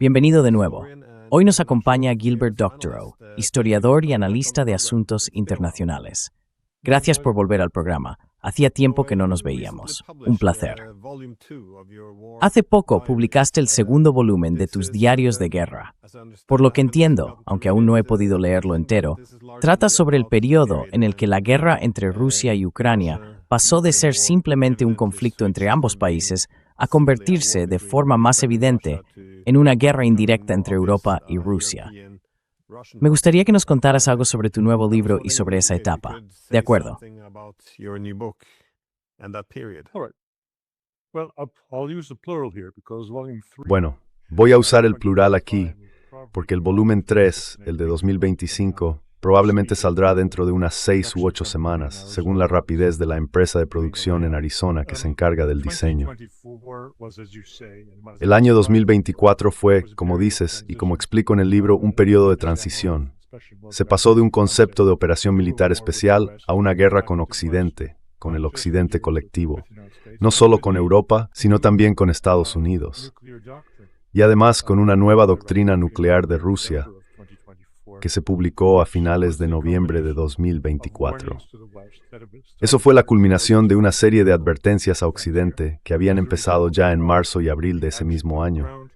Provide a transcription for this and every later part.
Bienvenido de nuevo. Hoy nos acompaña Gilbert Doctorow, historiador y analista de asuntos internacionales. Gracias por volver al programa. Hacía tiempo que no nos veíamos. Un placer. Hace poco publicaste el segundo volumen de tus diarios de guerra. Por lo que entiendo, aunque aún no he podido leerlo entero, trata sobre el periodo en el que la guerra entre Rusia y Ucrania pasó de ser simplemente un conflicto entre ambos países a convertirse de forma más evidente en una guerra indirecta entre Europa y Rusia. Me gustaría que nos contaras algo sobre tu nuevo libro y sobre esa etapa. ¿De acuerdo? Bueno, voy a usar el plural aquí, porque el volumen 3, el de 2025, probablemente saldrá dentro de unas 6 u 8 semanas, según la rapidez de la empresa de producción en Arizona que se encarga del diseño. El año 2024 fue, como dices, y como explico en el libro, un periodo de transición. Se pasó de un concepto de operación militar especial a una guerra con Occidente, con el Occidente colectivo. No solo con Europa, sino también con Estados Unidos. Y además con una nueva doctrina nuclear de Rusia, que se publicó a finales de noviembre de 2024. Eso fue la culminación de una serie de advertencias a Occidente que habían empezado ya en marzo y abril de ese mismo año,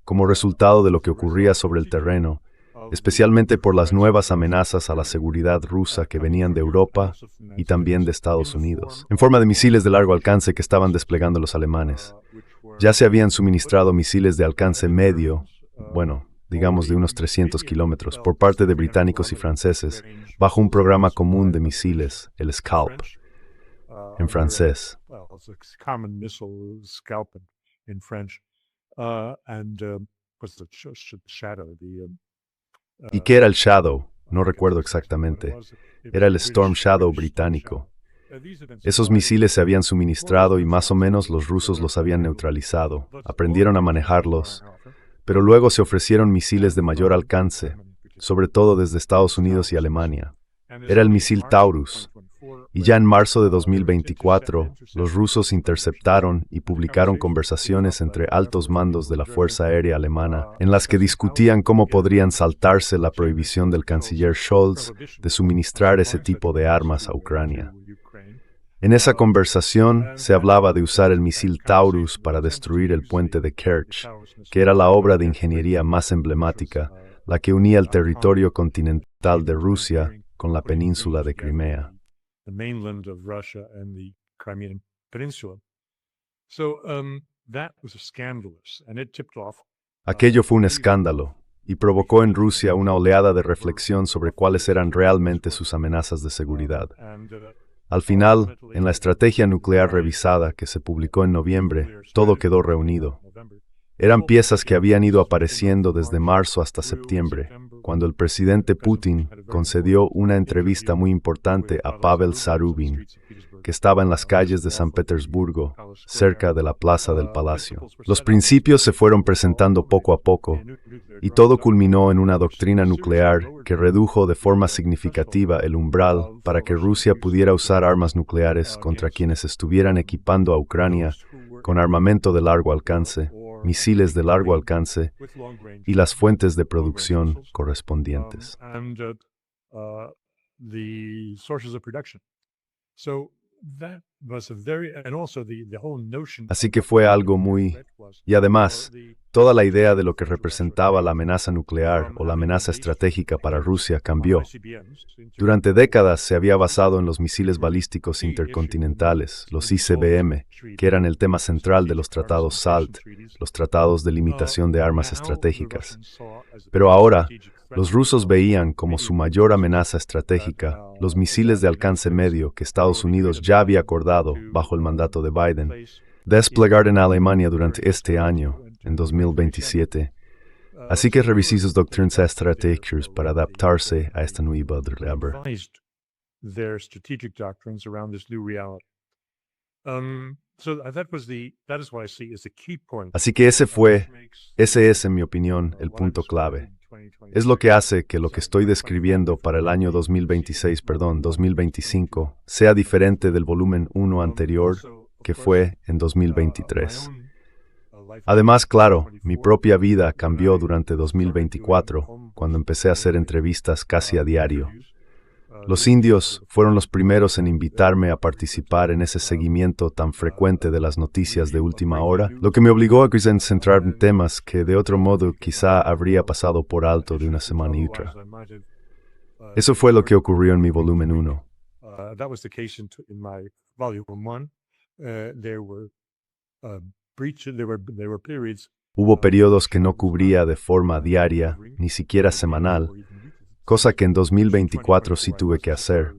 como resultado de lo que ocurría sobre el terreno, especialmente por las nuevas amenazas a la seguridad rusa que venían de Europa y también de Estados Unidos, en forma de misiles de largo alcance que estaban desplegando los alemanes. Ya se habían suministrado misiles de alcance medio, digamos de unos 300 kilómetros, por parte de británicos y franceses, bajo un programa común de misiles, el Scalp, en francés. ¿Y qué era el Shadow? No recuerdo exactamente. Era el Storm Shadow británico. Esos misiles se habían suministrado y más o menos los rusos los habían neutralizado. Aprendieron a manejarlos. Pero luego se ofrecieron misiles de mayor alcance, sobre todo desde Estados Unidos y Alemania. Era el misil Taurus, y ya en marzo de 2024, los rusos interceptaron y publicaron conversaciones entre altos mandos de la Fuerza Aérea Alemana, en las que discutían cómo podrían saltarse la prohibición del canciller Scholz de suministrar ese tipo de armas a Ucrania. En esa conversación se hablaba de usar el misil Taurus para destruir el puente de Kerch, que era la obra de ingeniería más emblemática, la que unía el territorio continental de Rusia con la península de Crimea. Aquello fue un escándalo y provocó en Rusia una oleada de reflexión sobre cuáles eran realmente sus amenazas de seguridad. Al final, en la estrategia nuclear revisada que se publicó en noviembre, todo quedó reunido. Eran piezas que habían ido apareciendo desde marzo hasta septiembre, cuando el presidente Putin concedió una entrevista muy importante a Pavel Zarubin, que estaba en las calles de San Petersburgo, cerca de la plaza del Palacio. Los principios se fueron presentando poco a poco, y todo culminó en una doctrina nuclear que redujo de forma significativa el umbral para que Rusia pudiera usar armas nucleares contra quienes estuvieran equipando a Ucrania con armamento de largo alcance, misiles de largo alcance y las fuentes de producción correspondientes. Así que fue algo muy... Y además, toda la idea de lo que representaba la amenaza nuclear o la amenaza estratégica para Rusia cambió. Durante décadas se había basado en los misiles balísticos intercontinentales, los ICBM, que eran el tema central de los tratados SALT, los tratados de limitación de armas estratégicas. Pero ahora, los rusos veían como su mayor amenaza estratégica los misiles de alcance medio que Estados Unidos ya había acordado, bajo el mandato de Biden, desplegar en Alemania durante este año, en 2027. Así que revisé sus doctrinas estratégicas para adaptarse a esta nueva realidad. Así que ese es, en mi opinión, el punto clave. Es lo que hace que lo que estoy describiendo para el año 2025, sea diferente del volumen 1 anterior, que fue en 2023. Además, claro, mi propia vida cambió durante 2024, cuando empecé a hacer entrevistas casi a diario. Los indios fueron los primeros en invitarme a participar en ese seguimiento tan frecuente de las noticias de última hora, lo que me obligó a centrarme en temas que de otro modo quizá habría pasado por alto de una semana y otra. Eso fue lo que ocurrió en mi volumen 1. Hubo periodos que no cubría de forma diaria, ni siquiera semanal, cosa que en 2024 sí tuve que hacer,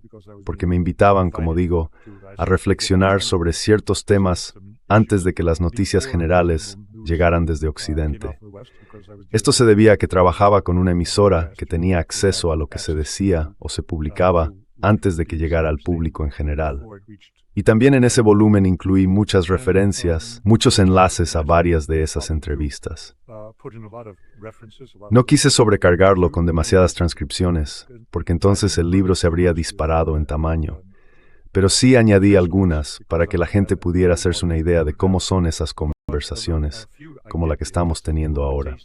porque me invitaban, como digo, a reflexionar sobre ciertos temas antes de que las noticias generales llegaran desde Occidente. Esto se debía a que trabajaba con una emisora que tenía acceso a lo que se decía o se publicaba antes de que llegara al público en general. Y también en ese volumen incluí muchas referencias, muchos enlaces a varias de esas entrevistas. No quise sobrecargarlo con demasiadas transcripciones, porque entonces el libro se habría disparado en tamaño. Pero sí añadí algunas para que la gente pudiera hacerse una idea de cómo son esas conversaciones, como la que estamos teniendo ahora.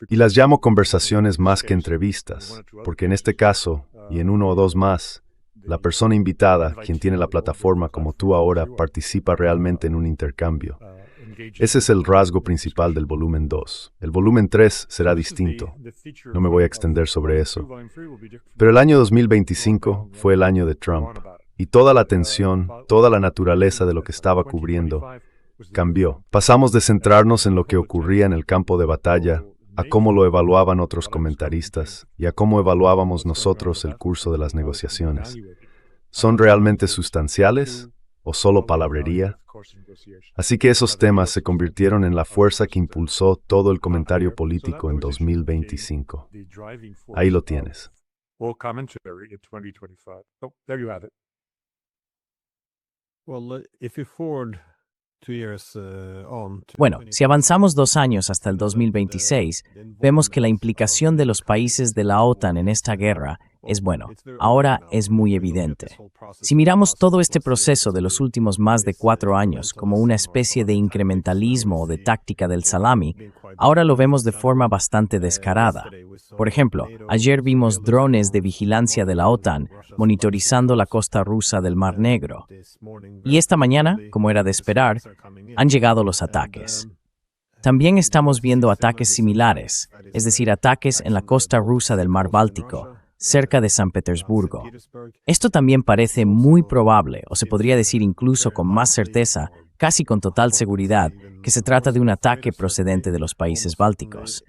Y las llamo conversaciones más que entrevistas, porque en este caso, y en uno o dos más, la persona invitada, quien tiene la plataforma como tú ahora, participa realmente en un intercambio. Ese es el rasgo principal del volumen 2. El volumen 3 será distinto. No me voy a extender sobre eso. Pero el año 2025 fue el año de Trump, y toda la atención, toda la naturaleza de lo que estaba cubriendo cambió. Pasamos de centrarnos en lo que ocurría en el campo de batalla a cómo lo evaluaban otros comentaristas y a cómo evaluábamos nosotros el curso de las negociaciones. ¿Son realmente sustanciales o solo palabrería? Así que esos temas se convirtieron en la fuerza que impulsó todo el comentario político en 2025. Ahí lo tienes. Bueno, si avanzamos 2 años hasta el 2026, vemos que la implicación de los países de la OTAN en esta guerra ahora es muy evidente. Si miramos todo este proceso de los últimos más de 4 años como una especie de incrementalismo o de táctica del salami, ahora lo vemos de forma bastante descarada. Por ejemplo, ayer vimos drones de vigilancia de la OTAN monitorizando la costa rusa del Mar Negro. Y esta mañana, como era de esperar, han llegado los ataques. También estamos viendo ataques similares, es decir, ataques en la costa rusa del Mar Báltico, cerca de San Petersburgo. Esto también parece muy probable, o se podría decir incluso con más certeza, casi con total seguridad, que se trata de un ataque procedente de los países bálticos.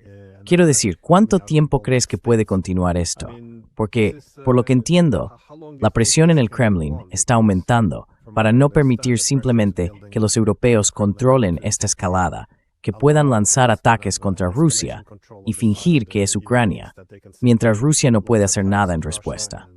Quiero decir, ¿cuánto tiempo crees que puede continuar esto? Porque, por lo que entiendo, la presión en el Kremlin está aumentando para no permitir simplemente que los europeos controlen esta escalada, que puedan lanzar ataques contra Rusia y fingir que es Ucrania, mientras Rusia no puede hacer nada en respuesta.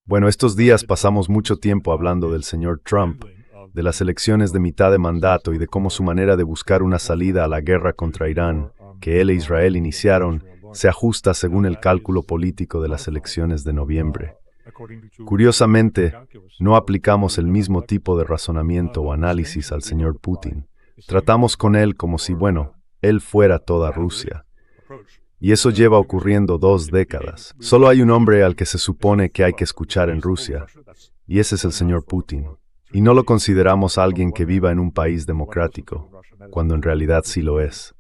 Bueno, estos días pasamos mucho tiempo hablando del señor Trump, de las elecciones de mitad de mandato y de cómo su manera de buscar una salida a la guerra contra Irán, que él e Israel iniciaron, se ajusta según el cálculo político de las elecciones de noviembre. Curiosamente, no aplicamos el mismo tipo de razonamiento o análisis al señor Putin. Tratamos con él como si, él fuera toda Rusia. Y eso lleva ocurriendo 2 décadas. Solo hay un hombre al que se supone que hay que escuchar en Rusia, y ese es el señor Putin. Y no lo consideramos alguien que viva en un país democrático, cuando en realidad sí lo es.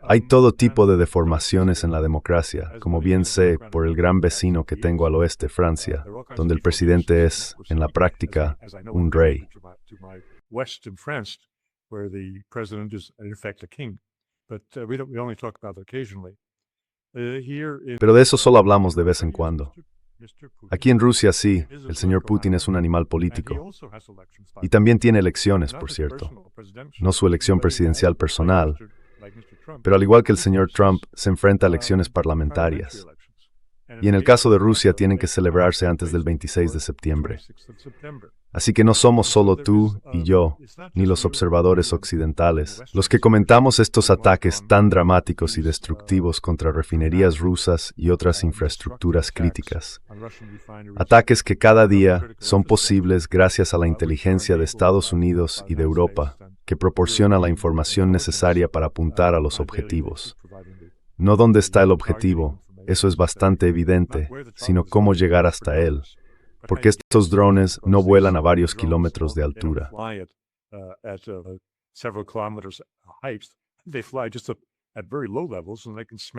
Hay todo tipo de deformaciones en la democracia, como bien sé por el gran vecino que tengo al oeste, Francia, donde el presidente es, en la práctica, un rey. Pero de eso solo hablamos de vez en cuando. Aquí en Rusia sí, el señor Putin es un animal político. Y también tiene elecciones, por cierto. No su elección presidencial personal, pero al igual que el señor Trump, se enfrenta a elecciones parlamentarias. Y en el caso de Rusia tienen que celebrarse antes del 26 de septiembre. Así que no somos solo tú y yo, ni los observadores occidentales, los que comentamos estos ataques tan dramáticos y destructivos contra refinerías rusas y otras infraestructuras críticas. Ataques que cada día son posibles gracias a la inteligencia de Estados Unidos y de Europa, que proporciona la información necesaria para apuntar a los objetivos. No dónde está el objetivo, eso es bastante evidente, sino cómo llegar hasta él. Porque estos drones no vuelan a varios kilómetros de altura.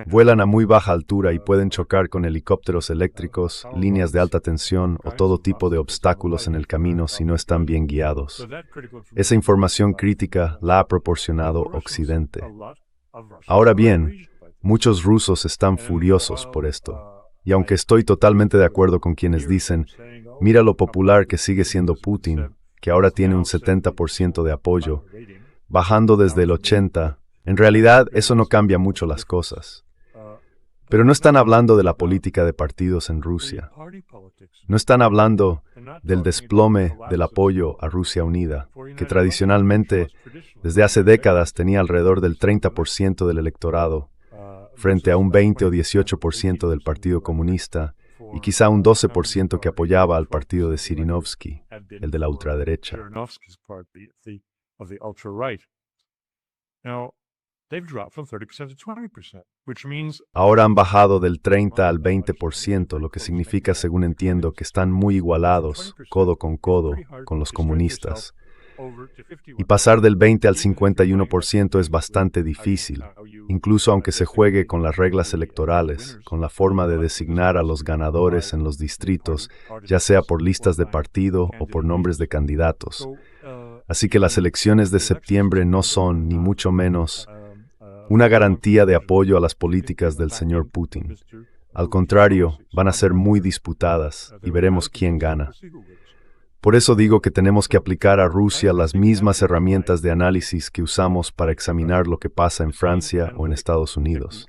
Vuelan a muy baja altura y pueden chocar con helicópteros eléctricos, líneas de alta tensión o todo tipo de obstáculos en el camino si no están bien guiados. Esa información crítica la ha proporcionado Occidente. Ahora bien, muchos rusos están furiosos por esto. Y aunque estoy totalmente de acuerdo con quienes dicen, mira lo popular que sigue siendo Putin, que ahora tiene un 70% de apoyo, bajando desde el 80%, en realidad eso no cambia mucho las cosas. Pero no están hablando de la política de partidos en Rusia. No están hablando del desplome del apoyo a Rusia Unida, que tradicionalmente, desde hace décadas, tenía alrededor del 30% del electorado, frente a un 20 o 18% del Partido Comunista y quizá un 12% que apoyaba al partido de Zhirinovsky, el de la ultraderecha. Ahora han bajado del 30 al 20%, lo que significa, según entiendo, que están muy igualados, codo, con los comunistas. Y pasar del 20 al 51% es bastante difícil, incluso aunque se juegue con las reglas electorales, con la forma de designar a los ganadores en los distritos, ya sea por listas de partido o por nombres de candidatos. Así que las elecciones de septiembre no son, ni mucho menos, una garantía de apoyo a las políticas del señor Putin. Al contrario, van a ser muy disputadas y veremos quién gana. Por eso digo que tenemos que aplicar a Rusia las mismas herramientas de análisis que usamos para examinar lo que pasa en Francia o en Estados Unidos.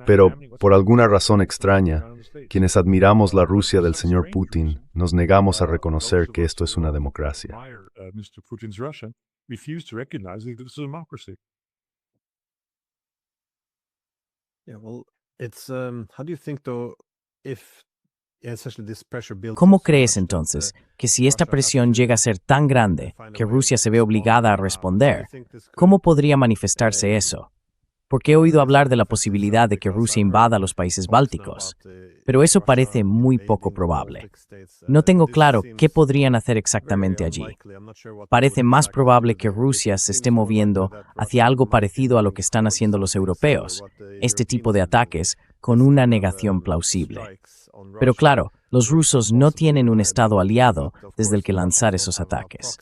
Pero, por alguna razón extraña, quienes admiramos la Rusia del señor Putin, nos negamos a reconocer que esto es una democracia. ¿Cómo crees entonces que si esta presión llega a ser tan grande que Rusia se ve obligada a responder, cómo podría manifestarse eso? Porque he oído hablar de la posibilidad de que Rusia invada los países bálticos, pero eso parece muy poco probable. No tengo claro qué podrían hacer exactamente allí. Parece más probable que Rusia se esté moviendo hacia algo parecido a lo que están haciendo los europeos, este tipo de ataques, con una negación plausible. Pero claro, los rusos no tienen un Estado aliado desde el que lanzar esos ataques.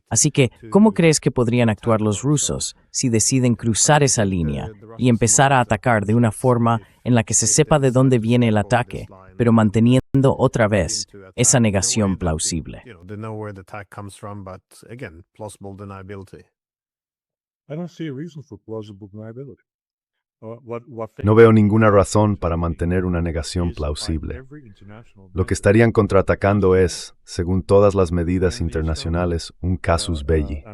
Así que, ¿cómo crees que podrían actuar los rusos si deciden cruzar esa línea y empezar a atacar de una forma en la que se sepa de dónde viene el ataque, pero manteniendo otra vez esa negación plausible? No veo ninguna razón para mantener una negación plausible. Lo que estarían contraatacando es, según todas las medidas internacionales, un casus belli.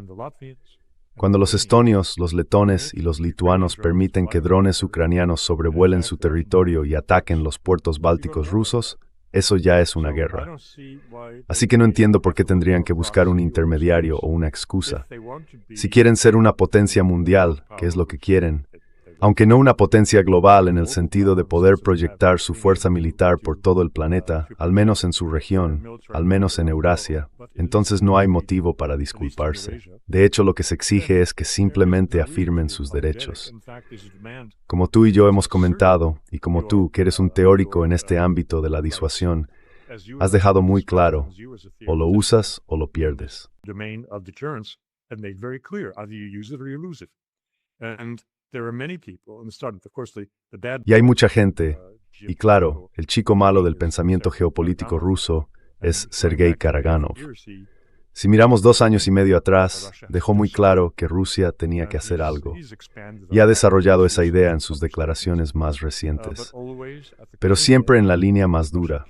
Cuando los estonios, los letones y los lituanos permiten que drones ucranianos sobrevuelen su territorio y ataquen los puertos bálticos rusos, eso ya es una guerra. Así que no entiendo por qué tendrían que buscar un intermediario o una excusa. Si quieren ser una potencia mundial, que es lo que quieren, aunque no una potencia global en el sentido de poder proyectar su fuerza militar por todo el planeta, al menos en su región, al menos en Eurasia, entonces no hay motivo para disculparse. De hecho, lo que se exige es que simplemente afirmen sus derechos. Como tú y yo hemos comentado, y como tú, que eres un teórico en este ámbito de la disuasión, has dejado muy claro, o lo usas o lo pierdes. Y hay mucha gente, y claro, el chico malo del pensamiento geopolítico ruso es Sergei Karaganov. Si miramos 2 años y medio atrás, dejó muy claro que Rusia tenía que hacer algo, y ha desarrollado esa idea en sus declaraciones más recientes. Pero siempre en la línea más dura,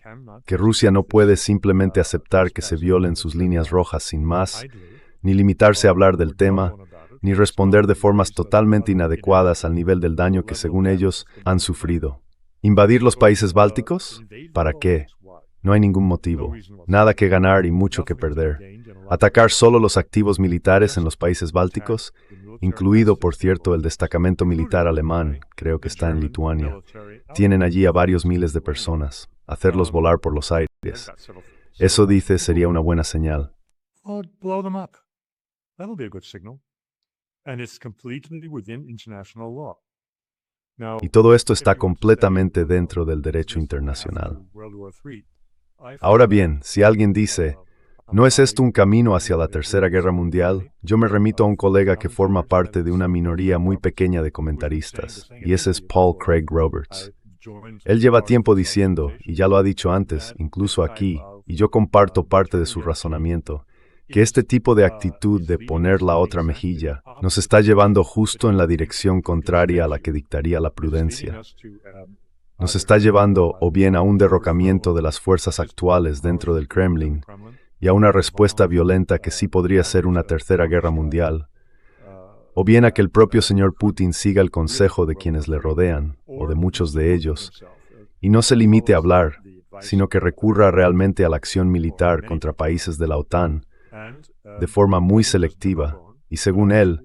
que Rusia no puede simplemente aceptar que se violen sus líneas rojas sin más, ni limitarse a hablar del tema, ni responder de formas totalmente inadecuadas al nivel del daño que, según ellos, han sufrido. ¿Invadir los países bálticos? ¿Para qué? No hay ningún motivo, nada que ganar y mucho que perder. Atacar solo los activos militares en los países bálticos, incluido, por cierto, el destacamento militar alemán, creo que está en Lituania. Tienen allí a varios miles de personas. Hacerlos volar por los aires. Eso, dice, sería una buena señal. Y todo esto está completamente dentro del derecho internacional. Ahora bien, si alguien dice, ¿no es esto un camino hacia la Tercera Guerra Mundial? Yo me remito a un colega que forma parte de una minoría muy pequeña de comentaristas, y ese es Paul Craig Roberts. Él lleva tiempo diciendo, y ya lo ha dicho antes, incluso aquí, y yo comparto parte de su razonamiento, que este tipo de actitud de poner la otra mejilla nos está llevando justo en la dirección contraria a la que dictaría la prudencia. Nos está llevando o bien a un derrocamiento de las fuerzas actuales dentro del Kremlin y a una respuesta violenta que sí podría ser una tercera guerra mundial, o bien a que el propio señor Putin siga el consejo de quienes le rodean, o de muchos de ellos, y no se limite a hablar, sino que recurra realmente a la acción militar contra países de la OTAN, de forma muy selectiva, y según él,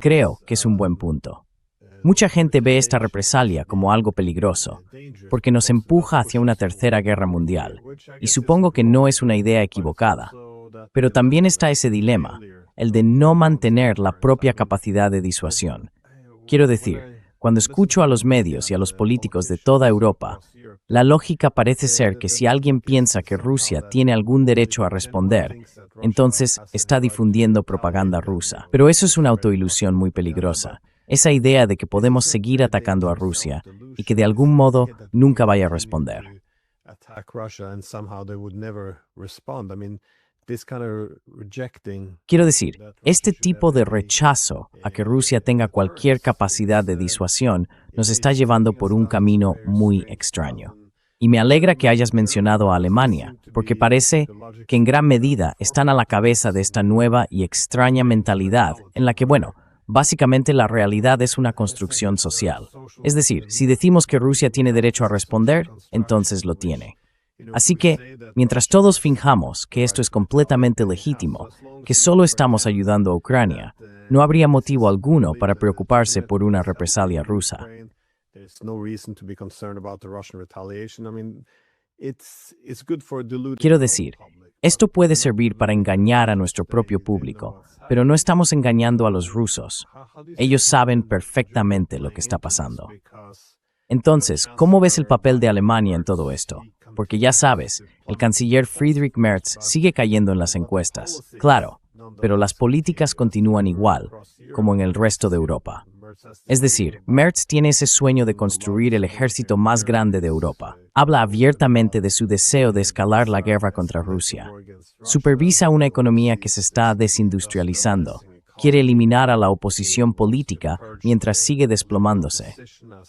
Creo que es un buen punto. Mucha gente ve esta represalia como algo peligroso, porque nos empuja hacia una tercera guerra mundial, y supongo que no es una idea equivocada. Pero también está ese dilema, el de no mantener la propia capacidad de disuasión. Quiero decir, cuando escucho a los medios y a los políticos de toda Europa, la lógica parece ser que si alguien piensa que Rusia tiene algún derecho a responder, entonces está difundiendo propaganda rusa. Pero eso es una autoilusión muy peligrosa. Esa idea de que podemos seguir atacando a Rusia y que de algún modo nunca vaya a responder. Quiero decir, este tipo de rechazo a que Rusia tenga cualquier capacidad de disuasión nos está llevando por un camino muy extraño. Y me alegra que hayas mencionado a Alemania, porque parece que en gran medida están a la cabeza de esta nueva y extraña mentalidad en la que, bueno, básicamente la realidad es una construcción social. Es decir, si decimos que Rusia tiene derecho a responder, entonces lo tiene. Así que, mientras todos finjamos que esto es completamente legítimo, que solo estamos ayudando a Ucrania, no habría motivo alguno para preocuparse por una represalia rusa. Quiero decir, esto puede servir para engañar a nuestro propio público, pero no estamos engañando a los rusos. Ellos saben perfectamente lo que está pasando. Entonces, ¿cómo ves el papel de Alemania en todo esto? Porque ya sabes, el canciller Friedrich Merz sigue cayendo en las encuestas, claro, pero las políticas continúan igual, como en el resto de Europa. Es decir, Merz tiene ese sueño de construir el ejército más grande de Europa. Habla abiertamente de su deseo de escalar la guerra contra Rusia. Supervisa una economía que se está desindustrializando. Quiere eliminar a la oposición política mientras sigue desplomándose.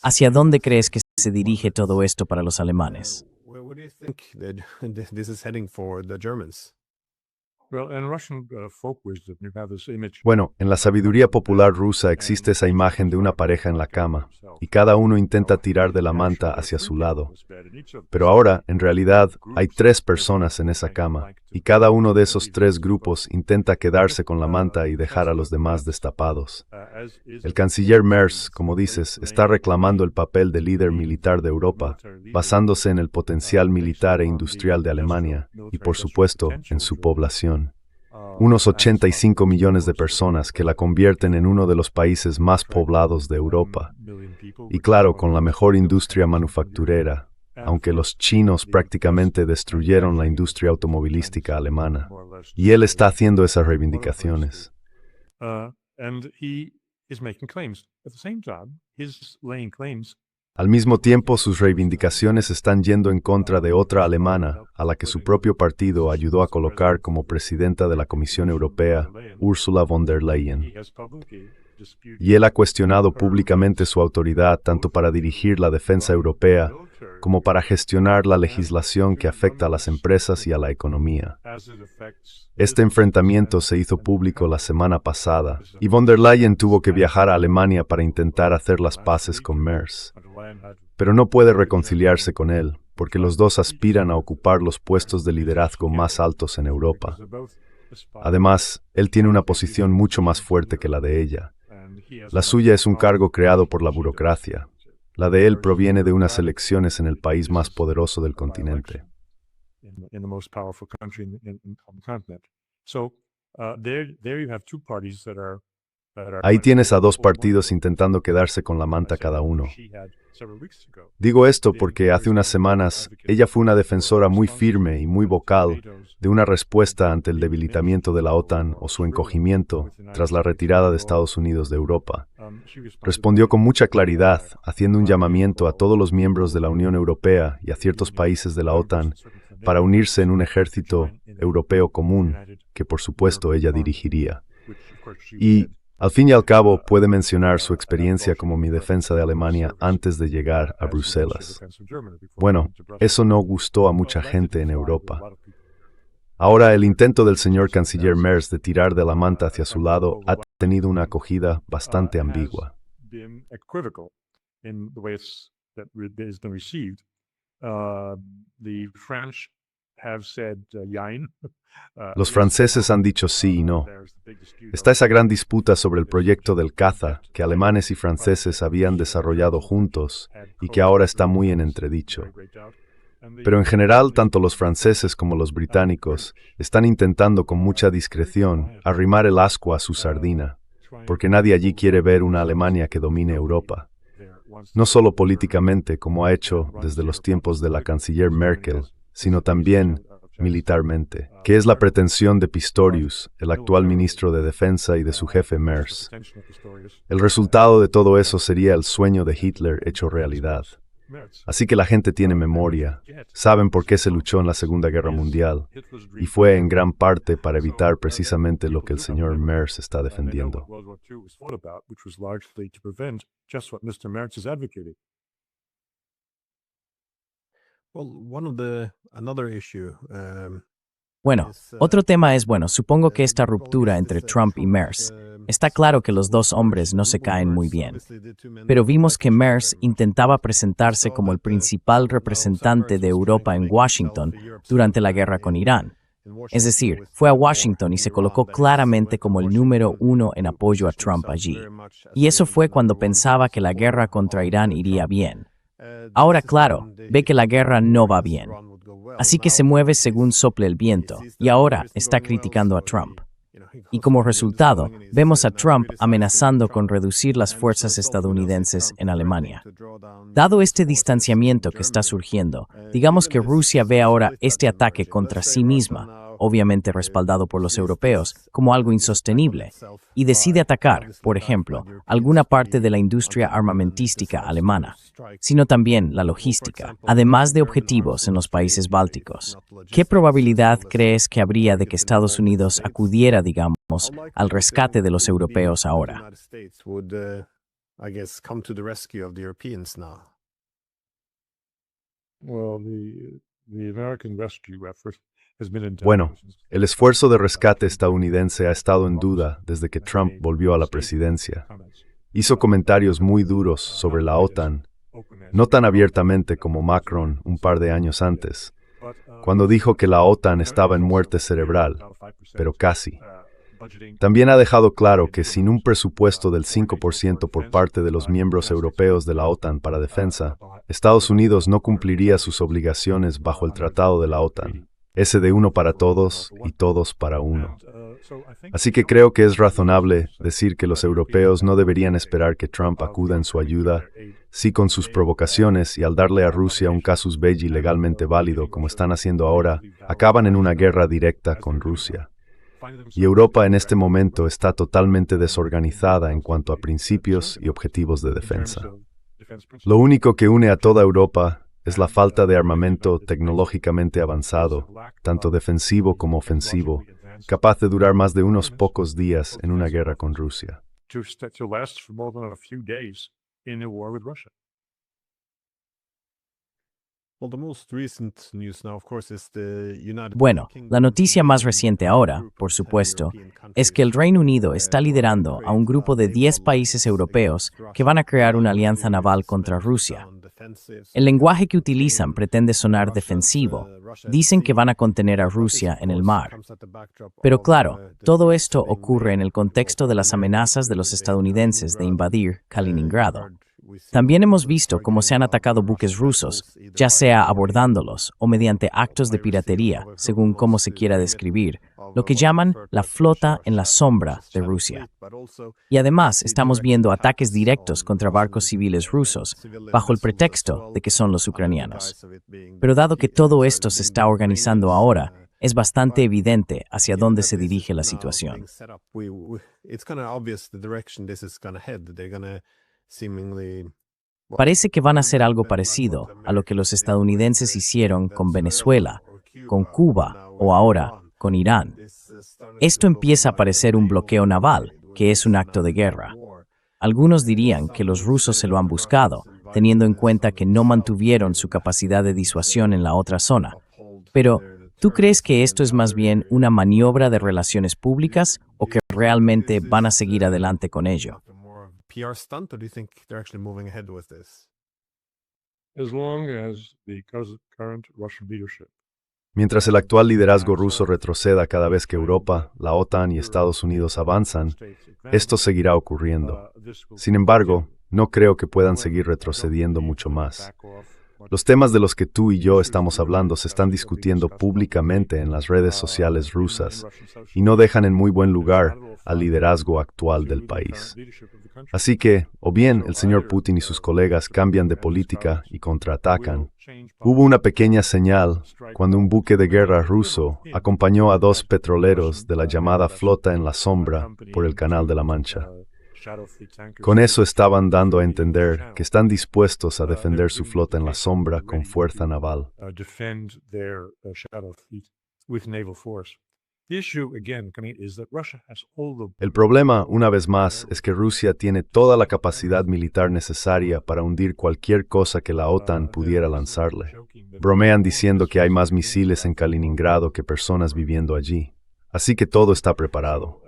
¿Hacia dónde crees que se dirige todo esto para los alemanes? Bueno, en la sabiduría popular rusa existe esa imagen de una pareja en la cama, y cada uno intenta tirar de la manta hacia su lado. Pero ahora, en realidad, hay 3 personas en esa cama, y cada uno de esos 3 grupos intenta quedarse con la manta y dejar a los demás destapados. El canciller Merz, como dices, está reclamando el papel de líder militar de Europa, basándose en el potencial militar e industrial de Alemania, y por supuesto, en su población. Unos 85 millones de personas que la convierten en uno de los países más poblados de Europa. Y claro, con la mejor industria manufacturera, aunque los chinos prácticamente destruyeron la industria automovilística alemana. Y él está haciendo esas reivindicaciones. Al mismo tiempo, sus reivindicaciones están yendo en contra de otra alemana, a la que su propio partido ayudó a colocar como presidenta de la Comisión Europea, Ursula von der Leyen. Y él ha cuestionado públicamente su autoridad tanto para dirigir la defensa europea como para gestionar la legislación que afecta a las empresas y a la economía. Este enfrentamiento se hizo público la semana pasada y von der Leyen tuvo que viajar a Alemania para intentar hacer las paces con Merz. Pero no puede reconciliarse con él, porque los dos aspiran a ocupar los puestos de liderazgo más altos en Europa. Además, él tiene una posición mucho más fuerte que la de ella. La suya es un cargo creado por la burocracia. La de él proviene de unas elecciones en el país más poderoso del continente. Ahí tienes a dos partidos intentando quedarse con la manta cada uno. Digo esto porque hace unas semanas ella fue una defensora muy firme y muy vocal de una respuesta ante el debilitamiento de la OTAN o su encogimiento tras la retirada de Estados Unidos de Europa. Respondió con mucha claridad, haciendo un llamamiento a todos los miembros de la Unión Europea y a ciertos países de la OTAN para unirse en un ejército europeo común, que por supuesto ella dirigiría. Y, al fin y al cabo, puede mencionar su experiencia como mi defensa de Alemania antes de llegar a Bruselas. Bueno, eso no gustó a mucha gente en Europa. Ahora, el intento del señor canciller Merz de tirar de la manta hacia su lado ha tenido una acogida bastante ambigua. Los franceses han dicho sí y no. Está esa gran disputa sobre el proyecto del caza que alemanes y franceses habían desarrollado juntos y que ahora está muy en entredicho. Pero en general, tanto los franceses como los británicos están intentando con mucha discreción arrimar el ascua a su sardina, porque nadie allí quiere ver una Alemania que domine Europa. No solo políticamente, como ha hecho desde los tiempos de la canciller Merkel, sino también militarmente, que es la pretensión de Pistorius, el actual ministro de Defensa, y de su jefe Merz. El resultado de todo eso sería el sueño de Hitler hecho realidad. Así que la gente tiene memoria, saben por qué se luchó en la Segunda Guerra Mundial, y fue en gran parte para evitar precisamente lo que el señor Merz está defendiendo. Bueno, otro tema es, supongo que esta ruptura entre Trump y Merz. Está claro que los dos hombres no se caen muy bien. Pero vimos que Merz intentaba presentarse como el principal representante de Europa en Washington durante la guerra con Irán. Es decir, fue a Washington y se colocó claramente como el número uno en apoyo a Trump allí. Y eso fue cuando pensaba que la guerra contra Irán iría bien. Ahora, claro, ve que la guerra no va bien. Así que se mueve según sople el viento, y ahora está criticando a Trump. Y como resultado, vemos a Trump amenazando con reducir las fuerzas estadounidenses en Alemania. Dado este distanciamiento que está surgiendo, digamos que Rusia ve ahora este ataque contra sí misma, obviamente respaldado por los europeos, como algo insostenible, y decide atacar, por ejemplo, alguna parte de la industria armamentística alemana, sino también la logística, además de objetivos en los países bálticos. ¿Qué probabilidad crees que habría de que Estados Unidos acudiera, digamos, al rescate de los europeos ahora? Bueno, el esfuerzo de rescate estadounidense ha estado en duda desde que Trump volvió a la presidencia. Hizo comentarios muy duros sobre la OTAN, no tan abiertamente como Macron un par de años antes, cuando dijo que la OTAN estaba en muerte cerebral, pero casi. También ha dejado claro que sin un presupuesto del 5% por parte de los miembros europeos de la OTAN para defensa, Estados Unidos no cumpliría sus obligaciones bajo el Tratado de la OTAN, ese de uno para todos y todos para uno. Así que creo que es razonable decir que los europeos no deberían esperar que Trump acuda en su ayuda, si con sus provocaciones y al darle a Rusia un casus belli legalmente válido como están haciendo ahora, acaban en una guerra directa con Rusia. y Europa en este momento está totalmente desorganizada en cuanto a principios y objetivos de defensa. Lo único que une a toda Europa es la falta de armamento tecnológicamente avanzado, tanto defensivo como ofensivo, capaz de durar más de unos pocos días en una guerra con Rusia. Bueno, la noticia más reciente ahora, por supuesto, es que el Reino Unido está liderando a un grupo de 10 países europeos que van a crear una alianza naval contra Rusia. El lenguaje que utilizan pretende sonar defensivo. Dicen que van a contener a Rusia en el mar. Pero claro, todo esto ocurre en el contexto de las amenazas de los estadounidenses de invadir Kaliningrado. También hemos visto cómo se han atacado buques rusos, ya sea abordándolos o mediante actos de piratería, según cómo se quiera describir, lo que llaman la flota en la sombra de Rusia. Y además estamos viendo ataques directos contra barcos civiles rusos, bajo el pretexto de que son los ucranianos. Pero dado que todo esto se está organizando ahora, es bastante evidente hacia dónde se dirige la situación. Parece que van a hacer algo parecido a lo que los estadounidenses hicieron con Venezuela, con Cuba o ahora con Irán. Esto empieza a parecer un bloqueo naval, que es un acto de guerra. Algunos dirían que los rusos se lo han buscado, teniendo en cuenta que no mantuvieron su capacidad de disuasión en la otra zona. Pero, ¿tú crees que esto es más bien una maniobra de relaciones públicas o que realmente van a seguir adelante con ello? PR stunt, or do you think they're actually moving ahead with this? Mientras el actual liderazgo ruso retroceda cada vez que Europa, la OTAN y Estados Unidos avanzan, esto seguirá ocurriendo. Sin embargo, no creo que puedan seguir retrocediendo mucho más. Los temas de los que tú y yo estamos hablando se están discutiendo públicamente en las redes sociales rusas y no dejan en muy buen lugar al liderazgo actual del país. Así que, o bien el señor Putin y sus colegas cambian de política y contraatacan. Hubo una pequeña señal cuando un buque de guerra ruso acompañó a 2 petroleros de la llamada flota en la sombra por el Canal de la Mancha. Con eso estaban dando a entender que están dispuestos a defender su flota en la sombra con fuerza naval. El problema, una vez más, es que Rusia tiene toda la capacidad militar necesaria para hundir cualquier cosa que la OTAN pudiera lanzarle. Bromean diciendo que hay más misiles en Kaliningrado que personas viviendo allí. Así que todo está preparado.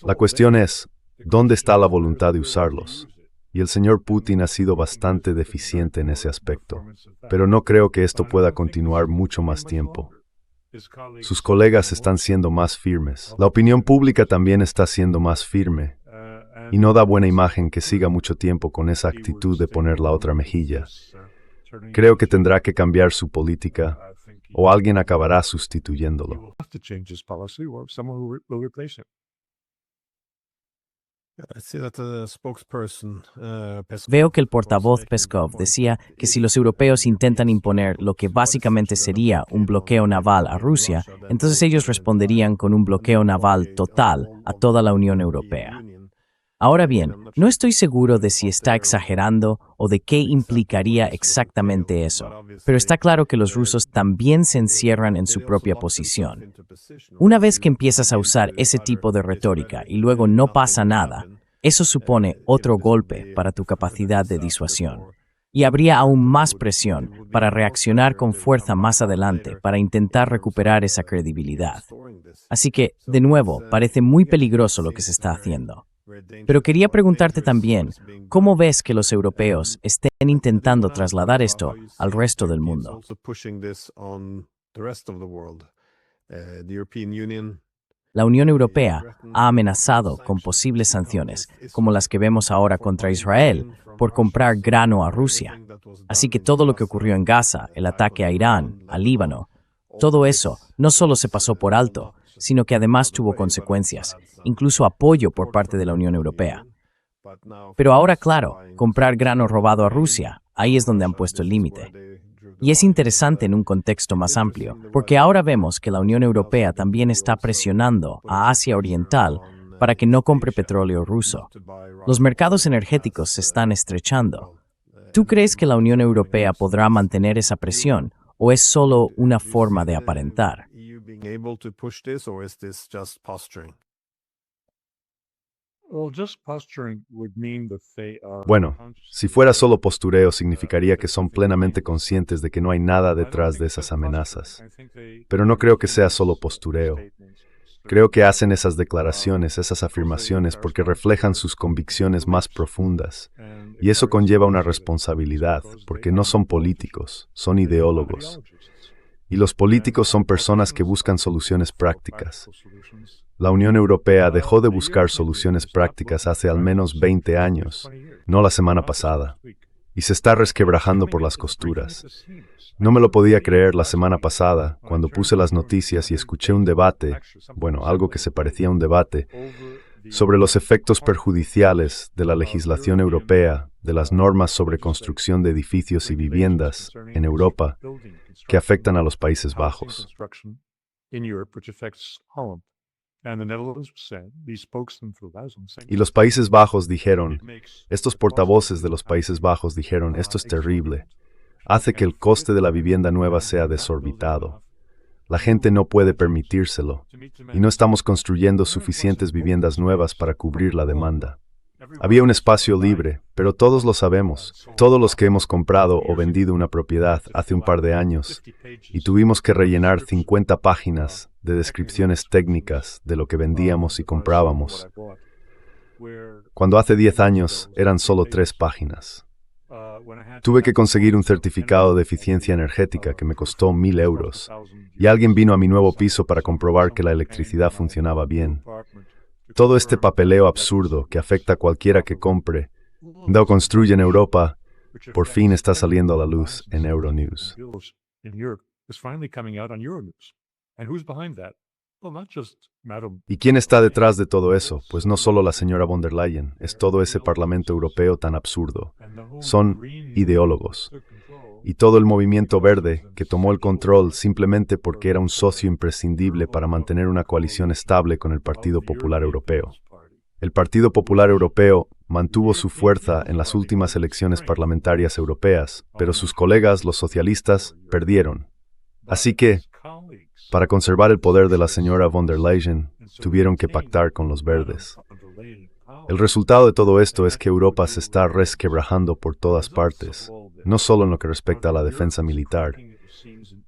La cuestión es, ¿dónde está la voluntad de usarlos? Y el señor Putin ha sido bastante deficiente en ese aspecto. Pero no creo que esto pueda continuar mucho más tiempo. Sus colegas están siendo más firmes. La opinión pública también está siendo más firme. Y no da buena imagen que siga mucho tiempo con esa actitud de poner la otra mejilla. Creo que tendrá que cambiar su política o alguien acabará sustituyéndolo. Veo que el portavoz Peskov decía que si los europeos intentan imponer lo que básicamente sería un bloqueo naval a Rusia, entonces ellos responderían con un bloqueo naval total a toda la Unión Europea. Ahora bien, no estoy seguro de si está exagerando o de qué implicaría exactamente eso, pero está claro que los rusos también se encierran en su propia posición. Una vez que empiezas a usar ese tipo de retórica y luego no pasa nada, eso supone otro golpe para tu capacidad de disuasión. Y habría aún más presión para reaccionar con fuerza más adelante para intentar recuperar esa credibilidad. Así que, de nuevo, parece muy peligroso lo que se está haciendo. Pero quería preguntarte también, ¿cómo ves que los europeos estén intentando trasladar esto al resto del mundo? La Unión Europea ha amenazado con posibles sanciones, como las que vemos ahora contra Israel, por comprar grano a Rusia. Así que todo lo que ocurrió en Gaza, el ataque a Irán, a Líbano, todo eso no solo se pasó por alto, sino que además tuvo consecuencias, incluso apoyo por parte de la Unión Europea. Pero ahora, claro, comprar grano robado a Rusia, ahí es donde han puesto el límite. Y es interesante en un contexto más amplio, porque ahora vemos que la Unión Europea también está presionando a Asia Oriental para que no compre petróleo ruso. Los mercados energéticos se están estrechando. ¿Tú crees que la Unión Europea podrá mantener esa presión o es solo una forma de aparentar? Bueno, si fuera solo postureo, significaría que son plenamente conscientes de que no hay nada detrás de esas amenazas. Pero no creo que sea solo postureo. Creo que hacen esas declaraciones, esas afirmaciones, porque reflejan sus convicciones más profundas. Y eso conlleva una responsabilidad, porque no son políticos, son ideólogos. Y los políticos son personas que buscan soluciones prácticas. La Unión Europea dejó de buscar soluciones prácticas hace al menos 20 años, no la semana pasada, y se está resquebrajando por las costuras. No me lo podía creer la semana pasada, cuando puse las noticias y escuché un debate, algo que se parecía a un debate, sobre los efectos perjudiciales de la legislación europea, de las normas sobre construcción de edificios y viviendas en Europa, que afectan a los Países Bajos. Y los Países Bajos dijeron, estos portavoces de los Países Bajos dijeron, esto es terrible. Hace que el coste de la vivienda nueva sea desorbitado. La gente no puede permitírselo, y no estamos construyendo suficientes viviendas nuevas para cubrir la demanda. Había un espacio libre, pero todos lo sabemos, todos los que hemos comprado o vendido una propiedad hace un par de años, y tuvimos que rellenar 50 páginas de descripciones técnicas de lo que vendíamos y comprábamos, cuando hace 10 años eran solo 3 páginas. Tuve que conseguir un certificado de eficiencia energética que me costó 1.000 euros, y alguien vino a mi nuevo piso para comprobar que la electricidad funcionaba bien. Todo este papeleo absurdo que afecta a cualquiera que compre o construye en Europa, por fin está saliendo a la luz en Euronews. ¿Y quién está detrás de todo eso? Pues no solo la señora von der Leyen, es todo ese Parlamento Europeo tan absurdo. Son ideólogos. Y todo el movimiento verde, que tomó el control simplemente porque era un socio imprescindible para mantener una coalición estable con el Partido Popular Europeo. El Partido Popular Europeo mantuvo su fuerza en las últimas elecciones parlamentarias europeas, pero sus colegas, los socialistas, perdieron. Así que, para conservar el poder de la señora von der Leyen, tuvieron que pactar con los verdes. El resultado de todo esto es que Europa se está resquebrajando por todas partes, no solo en lo que respecta a la defensa militar,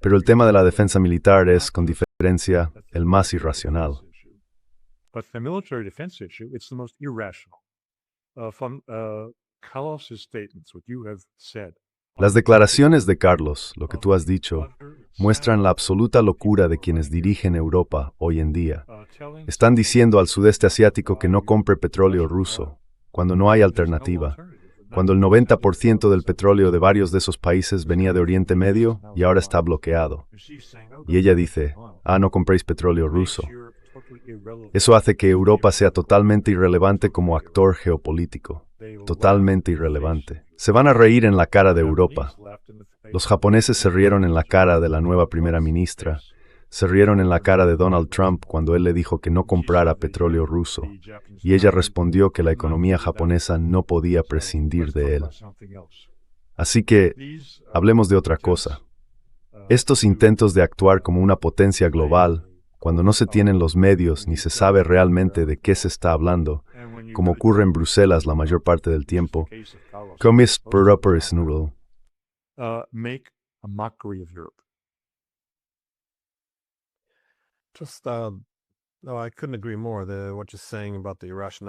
pero el tema de la defensa militar es, con diferencia, el más irracional. Las declaraciones de Carlos, lo que tú has dicho, muestran la absoluta locura de quienes dirigen Europa hoy en día. Están diciendo al sudeste asiático que no compre petróleo ruso, cuando no hay alternativa, cuando el 90% del petróleo de varios de esos países venía de Oriente Medio y ahora está bloqueado. Y ella dice, no compréis petróleo ruso. Eso hace que Europa sea totalmente irrelevante como actor geopolítico. Totalmente irrelevante. Se van a reír en la cara de Europa. Los japoneses se rieron en la cara de la nueva primera ministra. Se rieron en la cara de Donald Trump cuando él le dijo que no comprara petróleo ruso. Y ella respondió que la economía japonesa no podía prescindir de él. Así que, hablemos de otra cosa. Estos intentos de actuar como una potencia global, cuando no se tienen los medios ni se sabe realmente de qué se está hablando, como ocurre en Bruselas la mayor parte del tiempo, make a mockery of Europe.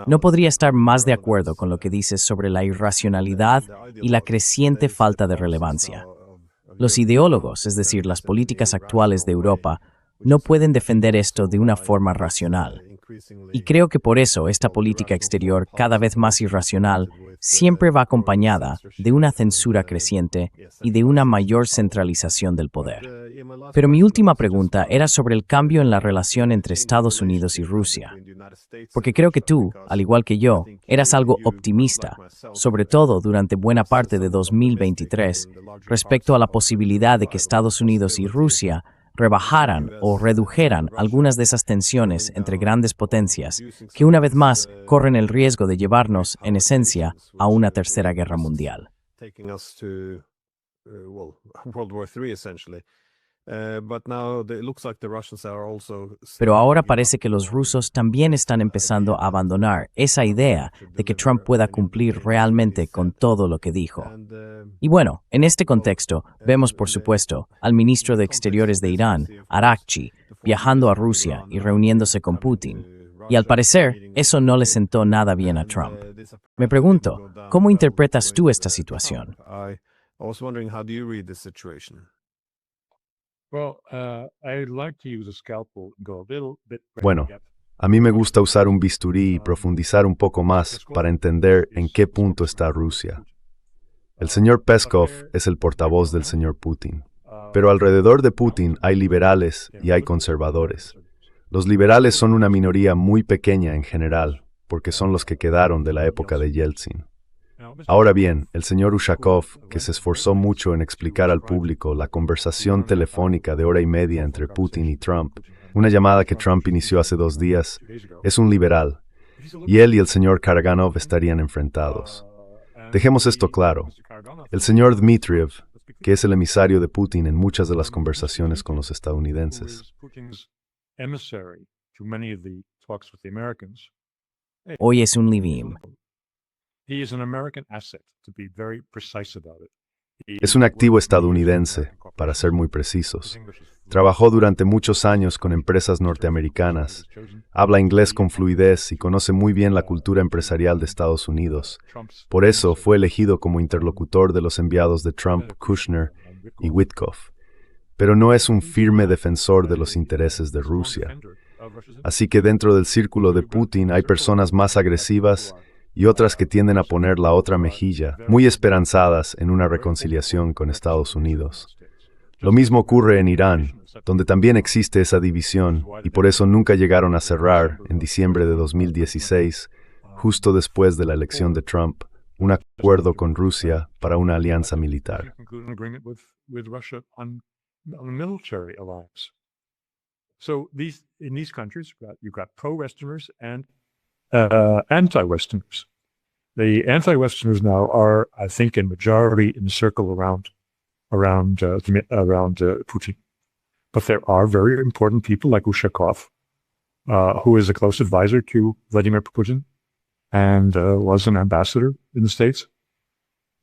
No podría estar más de acuerdo con lo que dices sobre la irracionalidad y la creciente falta de relevancia. Los ideólogos, es decir, las políticas actuales de Europa, no pueden defender esto de una forma racional. Y creo que por eso esta política exterior, cada vez más irracional, siempre va acompañada de una censura creciente y de una mayor centralización del poder. Pero mi última pregunta era sobre el cambio en la relación entre Estados Unidos y Rusia. Porque creo que tú, al igual que yo, eras algo optimista, sobre todo durante buena parte de 2023, respecto a la posibilidad de que Estados Unidos y Rusia rebajaran o redujeran algunas de esas tensiones entre grandes potencias que una vez más corren el riesgo de llevarnos, en esencia, a una tercera guerra mundial. Taking us to, well, World War III essentially. But now it looks like the Russians are also Pero ahora parece que los rusos también están empezando a abandonar esa idea de que Trump pueda cumplir realmente con todo lo que dijo. Y bueno, en este contexto, vemos por supuesto al ministro de Exteriores de Irán, Araghchi, viajando a Rusia y reuniéndose con Putin. Y al parecer, eso no le sentó nada bien a Trump. Me pregunto, ¿cómo interpretas tú esta situación? I was wondering, how do you read this situation? Well, I'd like to use a scalpel and go a little bit. Bueno, a mí me gusta usar un bisturí y profundizar un poco más para entender en qué punto está Rusia. El señor Peskov es el portavoz del señor Putin. Pero alrededor de Putin hay liberales y hay conservadores. Los liberales son una minoría muy pequeña en general, porque son los que quedaron de la época de Yeltsin. Ahora bien, el señor Ushakov, que se esforzó mucho en explicar al público la conversación telefónica de hora y media entre Putin y Trump, una llamada que Trump inició hace 2 días, es un liberal, y él y el señor Karaganov estarían enfrentados. Dejemos esto claro. El señor Dmitriev, que es el emisario de Putin en muchas de las conversaciones con los estadounidenses, Hoy es un Lvivim. es un activo estadounidense, para ser muy precisos. Trabajó durante muchos años con empresas norteamericanas, habla inglés con fluidez y conoce muy bien la cultura empresarial de Estados Unidos. Por eso fue elegido como interlocutor de los enviados de Trump, Kushner y Witkoff. Pero no es un firme defensor de los intereses de Rusia. Así que dentro del círculo de Putin hay personas más agresivas y otras que tienden a poner la otra mejilla, muy esperanzadas en una reconciliación con Estados Unidos. Lo mismo ocurre en Irán, donde también existe esa división y por eso nunca llegaron a cerrar, en diciembre de 2016, justo después de la elección de Trump, un acuerdo con Rusia para una alianza militar. So in these countries, you've got pro-Westerners and anti-Westerners. The anti-Westerners now are, I think, in majority in the circle around Putin. But there are very important people like Ushakov, who is a close advisor to Vladimir Putin and was an ambassador in the States.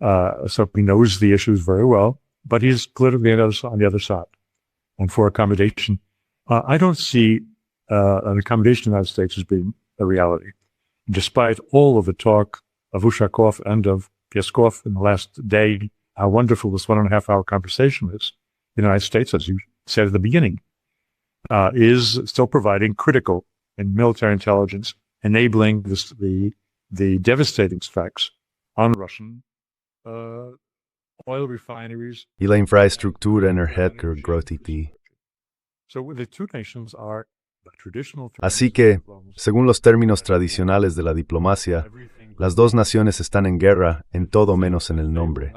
So he knows the issues very well, but he's politically on the other side. And for accommodation, I don't see an accommodation in the United States as being a reality. Despite all of the talk of Ushakov and of Peskov in the last day, how wonderful this 1.5-hour conversation is, the United States, as you said at the beginning, is still providing critical and military intelligence, enabling the devastating effects on Russian oil refineries. Y la infraestructura energética gratuita. So the two nations are the traditional. Así que, según los términos tradicionales de la diplomacia, las dos naciones están en guerra en todo menos en el nombre.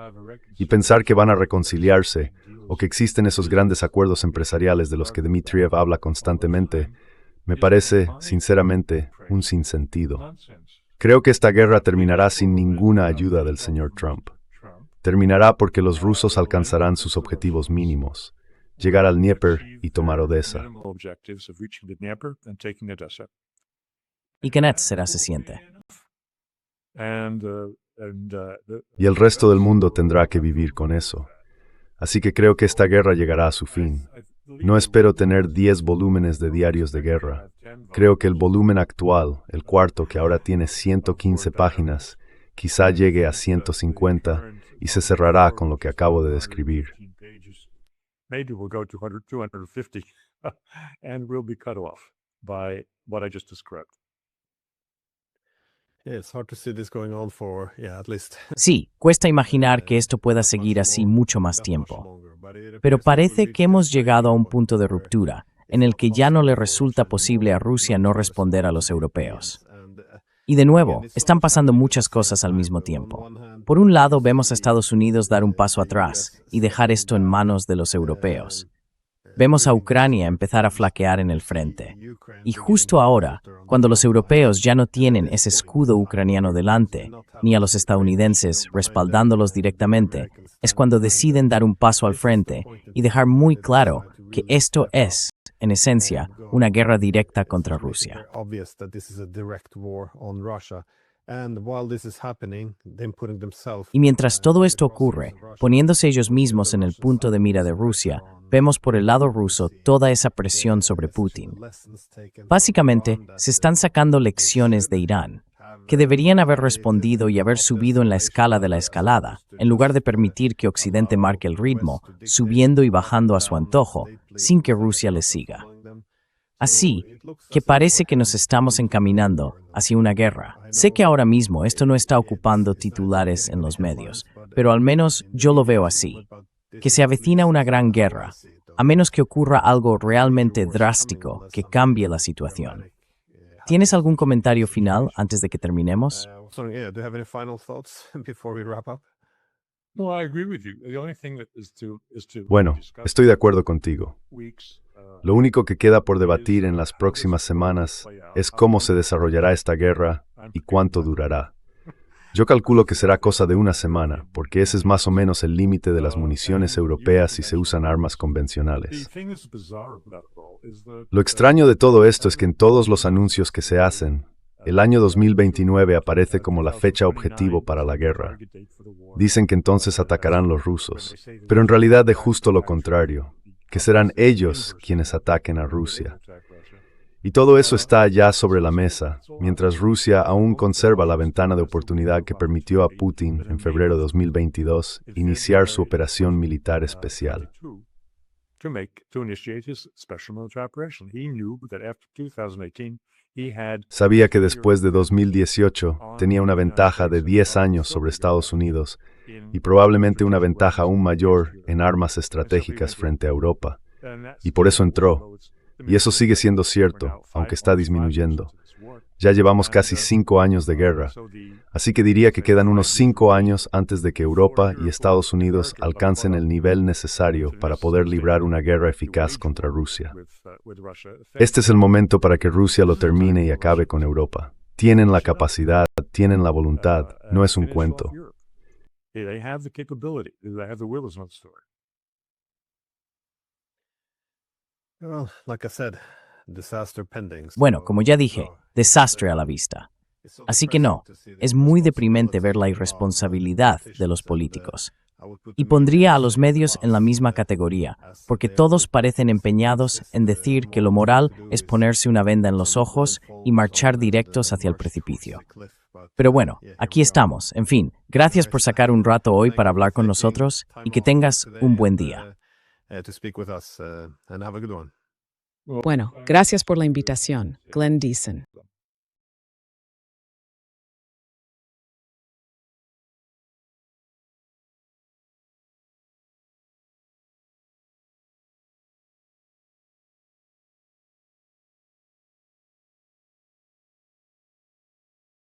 Y pensar que van a reconciliarse, o que existen esos grandes acuerdos empresariales de los que Dmitriev habla constantemente, me parece, sinceramente, un sinsentido. Creo que esta guerra terminará sin ninguna ayuda del señor Trump. Terminará porque los rusos alcanzarán sus objetivos mínimos: llegar al Dnieper y tomar Odessa. Y Kenneth será se siente. Y el resto del mundo tendrá que vivir con eso. Así que creo que esta guerra llegará a su fin. No espero tener 10 volúmenes de diarios de guerra. Creo que el volumen actual, el cuarto, que ahora tiene 115 páginas, quizá llegue a 150 y se cerrará con lo que acabo de describir. Maybe we'll go to 250 and we'll be cut off by what I just described. Yeah, it's hard to see this going on for, at least. Sí, cuesta imaginar que esto pueda seguir así mucho más tiempo. Pero parece que hemos llegado a un punto de ruptura, en el que ya no le resulta posible a Rusia no responder a los europeos. Y de nuevo, están pasando muchas cosas al mismo tiempo. Por un lado, vemos a Estados Unidos dar un paso atrás y dejar esto en manos de los europeos. Vemos a Ucrania empezar a flaquear en el frente. Y justo ahora, cuando los europeos ya no tienen ese escudo ucraniano delante, ni a los estadounidenses respaldándolos directamente, es cuando deciden dar un paso al frente y dejar muy claro que esto es, en esencia, una guerra directa contra Rusia. Y mientras todo esto ocurre, poniéndose ellos mismos en el punto de mira de Rusia, vemos por el lado ruso toda esa presión sobre Putin. Básicamente, se están sacando lecciones de Irán, que deberían haber respondido y haber subido en la escala de la escalada, en lugar de permitir que Occidente marque el ritmo, subiendo y bajando a su antojo, sin que Rusia les siga. Así que parece que nos estamos encaminando hacia una guerra. Sé que ahora mismo esto no está ocupando titulares en los medios, pero al menos yo lo veo así, que se avecina una gran guerra, a menos que ocurra algo realmente drástico que cambie la situación. ¿Tienes algún comentario final antes de que terminemos? Do you have any final thoughts before we wrap up? No, I agree with you. The only thing that is to Bueno, discuss estoy de acuerdo contigo. weeks, Lo único que queda por debatir en las próximas semanas es cómo se desarrollará esta guerra y cuánto durará. Yo calculo que será cosa de una semana, porque ese es más o menos el límite de las municiones europeas si se usan armas convencionales. Lo extraño de todo esto es que en todos los anuncios que se hacen, el año 2029 aparece como la fecha objetivo para la guerra. Dicen que entonces atacarán los rusos, pero en realidad es justo lo contrario, que serán ellos quienes ataquen a Rusia. Y todo eso está allá sobre la mesa, mientras Rusia aún conserva la ventana de oportunidad que permitió a Putin en febrero de 2022 iniciar su operación militar especial. Sabía que después de 2018 tenía una ventaja de 10 años sobre Estados Unidos y probablemente una ventaja aún mayor en armas estratégicas frente a Europa. Y por eso entró. Y eso sigue siendo cierto, aunque está disminuyendo. Ya llevamos casi 5 años de guerra, así que diría que quedan unos 5 años antes de que Europa y Estados Unidos alcancen el nivel necesario para poder librar una guerra eficaz contra Rusia. Este es el momento para que Rusia lo termine y acabe con Europa. Tienen la capacidad, tienen la voluntad, no es un cuento. Well, like I said, disaster pending. Bueno, como ya dije, desastre a la vista. Así que no, es muy deprimente ver la irresponsabilidad de los políticos. Y pondría a los medios en la misma categoría, porque todos parecen empeñados en decir que lo moral es ponerse una venda en los ojos y marchar directos hacia el precipicio. Pero bueno, aquí estamos. En fin, gracias por sacar un rato hoy para hablar con nosotros y que tengas un buen día. Bueno, gracias por la invitación, Glenn Deason.